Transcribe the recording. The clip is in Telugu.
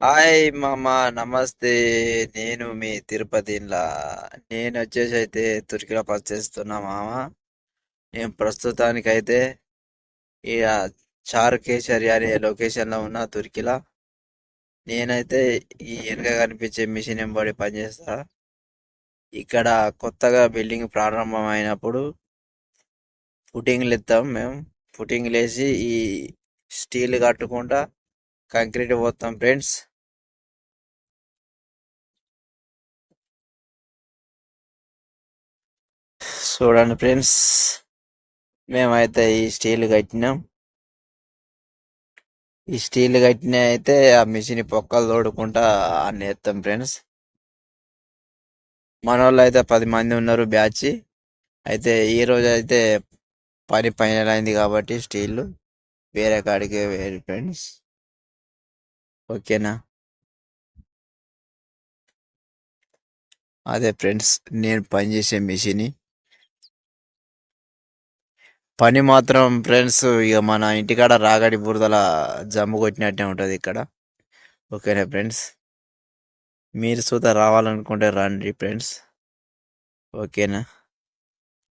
హాయ్ మామ, నమస్తే. నేను మీ తిరుపతిలా. నేను వచ్చేసి అయితే తుర్కిలో పనిచేస్తున్నా మామ. నేను ప్రస్తుతానికైతే ఇక చారు కేసరి అనే లొకేషన్లో ఉన్న తుర్కిలా. నేనైతే ఈ వెనక కనిపించే మిషన్ ఎంబడి పనిచేస్తా. ఇక్కడ కొత్తగా బిల్డింగ్ ప్రారంభమైనప్పుడు ఫుటింగ్లు ఇస్తాం మేము. ఫుటింగ్లు వేసి ఈ స్టీల్ కట్టుకుంటా కంక్రీట్ పోతాం ఫ్రెండ్స్. చూడండి ఫ్రెండ్స్, మేమైతే ఈ స్టీల్ కట్టిన అయితే ఆ మిషన్ పొక్కలు తోడుకుంటా అన్ని ఎత్తాం ఫ్రెండ్స్. మన వాళ్ళు అయితే 10 మంది ఉన్నారు బ్యాచ్. అయితే ఈ రోజు అయితే పని ఫైనల్ అయింది కాబట్టి స్టీల్ వేరే కాడికి వేరే ఫ్రెండ్స్. ఓకేనా? అదే ఫ్రెండ్స్, నేను పనిచేసే మిషన్ పని మాత్రం ఫ్రెండ్స్ ఇక మన ఇంటికాడ రాగడి బురదల జమ్ము కొట్టినట్టే ఉంటుంది ఇక్కడ. ఓకేనా ఫ్రెండ్స్? మీరు సుతా రావాలనుకుంటే రండి ఫ్రెండ్స్. ఓకేనా?